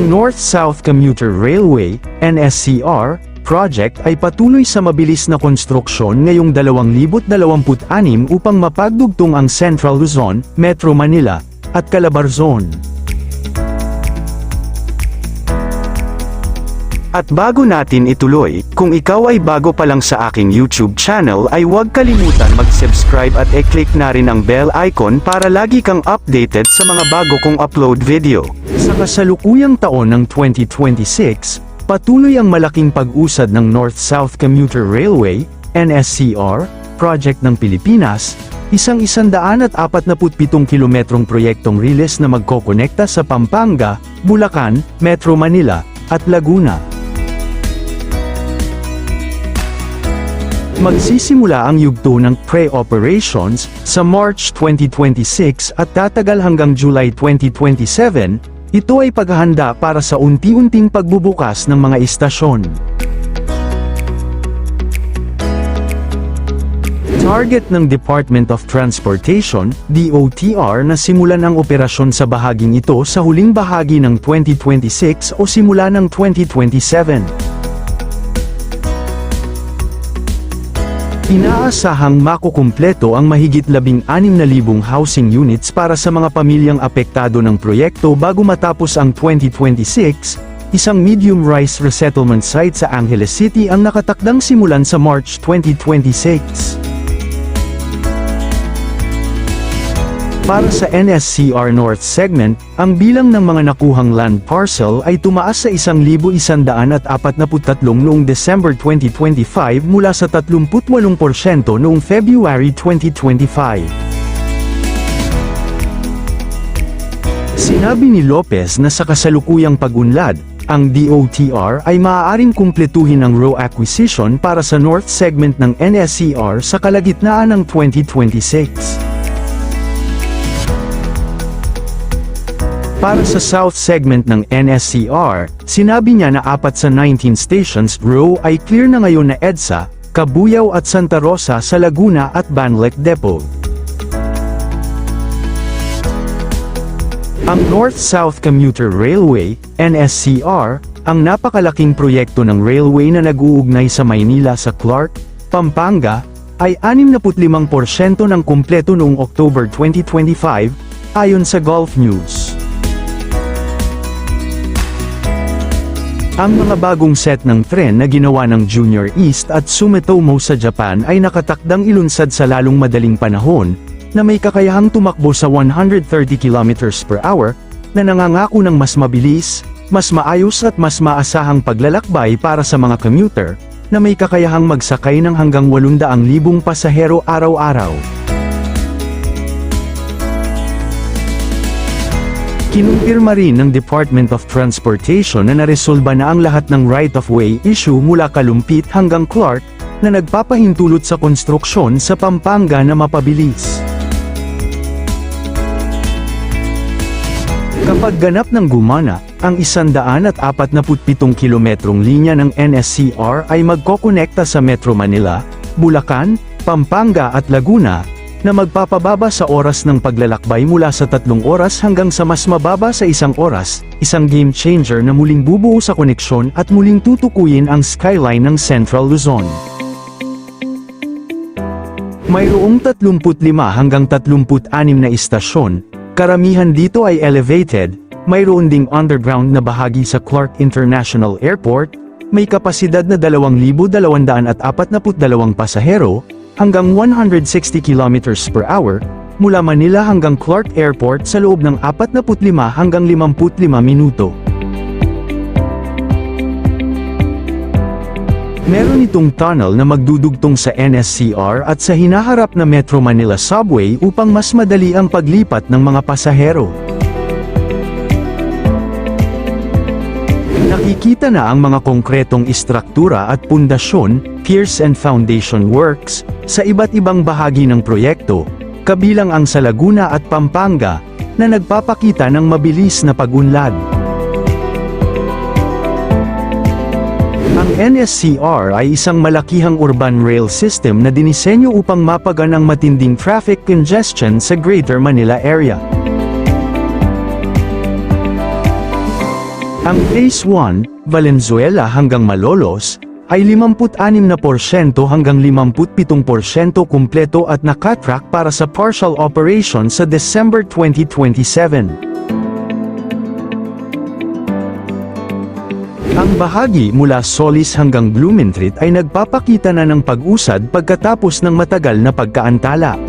Ang North-South Commuter Railway, NSCR, project ay patuloy sa mabilis na konstruksyon ngayong 2026 upang mapagdugtong ang Central Luzon, Metro Manila, at Calabarzon. At bago natin ituloy, kung ikaw ay bago pa lang sa aking YouTube channel ay huwag kalimutan mag-subscribe at i-click na rin ang bell icon para lagi kang updated sa mga bago kong upload video. Sa kasalukuyang taon ng 2026, patuloy ang malaking pag-usad ng North-South Commuter Railway, NSCR, project ng Pilipinas, isang 147 kilometrong proyektong riles na magkokonekta sa Pampanga, Bulacan, Metro Manila, at Laguna. Magsisimula ang yugto ng pre-operations sa March 2026 at tatagal hanggang July 2027. Ito ay paghahanda para sa unti-unting pagbubukas ng mga istasyon. Target ng Department of Transportation, DOTR na simulan ang operasyon sa bahaging ito sa huling bahagi ng 2026 o simula ng 2027. Inaasahang makukumpleto ang mahigit 16,000 housing units para sa mga pamilyang apektado ng proyekto bago matapos ang 2026. Isang medium-rise resettlement site sa Angeles City ang nakatakdang simulan sa March 2026. Para sa NSCR North segment, ang bilang ng mga nakuhang land parcel ay tumaas sa 1,143 noong December 2025 mula sa 38% noong February 2025. Sinabi ni Lopez na sa kasalukuyang pag-unlad, ang DOTR ay maaaring kumpletuhin ang row acquisition para sa North segment ng NSCR sa kalagitnaan ng 2026. Para sa South segment ng NSCR, sinabi niya na 4 sa 19 stations row ay clear na ngayon na EDSA, Cabuyao at Santa Rosa sa Laguna at Banlac Depot. Ang North-South Commuter Railway, NSCR, ang napakalaking proyekto ng railway na nag-uugnay sa Maynila sa Clark, Pampanga, ay 65% ng kumpleto noong October 2025, ayon sa Gulf News. Ang mga bagong set ng tren na ginawa ng Junior East at Sumitomo sa Japan ay nakatakdang ilunsad sa lalong madaling panahon, na may kakayahang tumakbo sa 130 km/h, na nangangako ng mas mabilis, mas maayos at mas maasahang paglalakbay para sa mga commuter, na may kakayahang magsakay ng hanggang 800,000 pasahero araw-araw. Kinumpirma rin ng Department of Transportation na naresolba na ang lahat ng right-of-way issue mula Kalumpit hanggang Clark, na nagpapahintulot sa konstruksyon sa Pampanga na mapabilis. Kapag ganap ng gumana, ang 147 kilometrong linya ng NSCR ay magkokonekta sa Metro Manila, Bulacan, Pampanga at Laguna, na magpapababa sa oras ng paglalakbay mula sa 3 oras hanggang sa mas mababa sa 1 oras, isang game changer na muling bubuo sa koneksyon at muling tutukuyin ang skyline ng Central Luzon. Mayroong 35 hanggang 36 na istasyon, karamihan dito ay elevated, mayroon ding underground na bahagi sa Clark International Airport, may kapasidad na 2,242 pasahero, hanggang 160 km/h, mula Manila hanggang Clark Airport sa loob ng 45 hanggang 55 minuto. Meron itong tunnel na magdudugtong sa NSCR at sa hinaharap na Metro Manila Subway upang mas madali ang paglipat ng mga pasahero. Nakikita na ang mga konkretong istruktura at pundasyon, piers and foundation works, sa iba't ibang bahagi ng proyekto, kabilang ang sa Laguna at Pampanga, na nagpapakita ng mabilis na pag-unlad. Ang NSCR ay isang malakihang urban rail system na dinisenyo upang mapagan ang matinding traffic congestion sa Greater Manila area. Ang Phase 1, Valenzuela hanggang Malolos, ay 56% hanggang 57% kumpleto at nakatrack para sa partial operation sa December 2027. Ang bahagi mula Solis hanggang Blumentritt ay nagpapakita na ng pag-usad pagkatapos ng matagal na pagkaantala.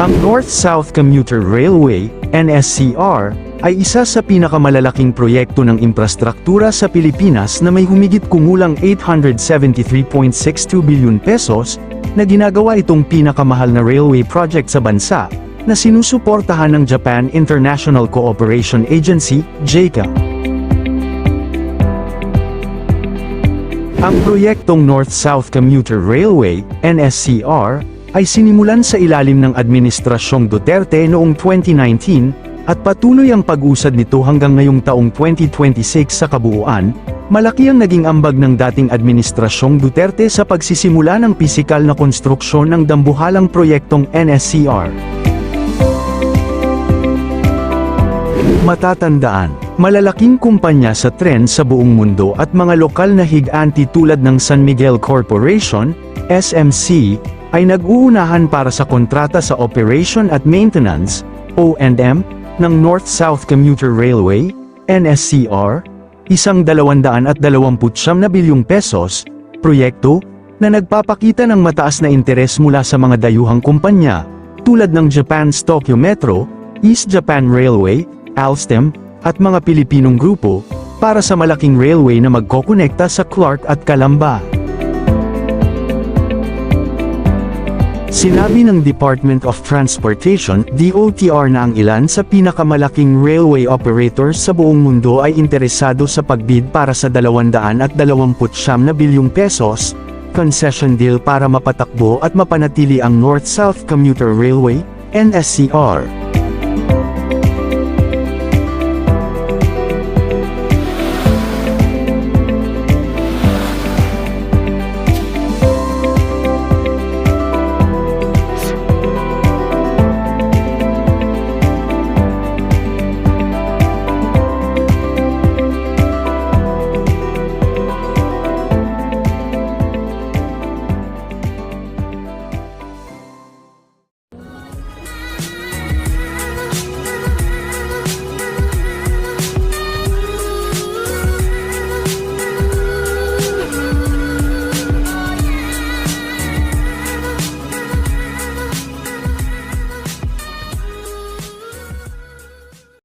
Ang North-South Commuter Railway, NSCR, ay isa sa pinakamalalaking proyekto ng infrastruktura sa Pilipinas na may humigit kumulang 873.62 billion pesos, na ginagawa itong pinakamahal na railway project sa bansa, na sinusuportahan ng Japan International Cooperation Agency, JICA. Ang proyektong North-South Commuter Railway, NSCR, ay sinimulan sa ilalim ng Administrasyong Duterte noong 2019, at patuloy ang pag-usad nito hanggang ngayong taong 2026 sa kabuuan. Malaki ang naging ambag ng dating Administrasyong Duterte sa pagsisimula ng pisikal na konstruksyon ng dambuhalang proyektong NSCR. Matatandaan, malalaking kumpanya sa tren sa buong mundo at mga lokal na higanti tulad ng San Miguel Corporation, SMC, ay nag-uunahan para sa kontrata sa Operation at Maintenance, O&M, ng North-South Commuter Railway, NSCR, isang 229 bilyong pesos, proyekto, na nagpapakita ng mataas na interes mula sa mga dayuhang kumpanya, tulad ng Japan's Tokyo Metro, East Japan Railway, Alstom, at mga Pilipinong grupo, para sa malaking railway na magkokonekta sa Clark at Calamba. Sinabi ng Department of Transportation, DOTR, na ang ilan sa pinakamalaking railway operators sa buong mundo ay interesado sa pagbid para sa 229 bilyong pesos, concession deal para mapatakbo at mapanatili ang North-South Commuter Railway, NSCR.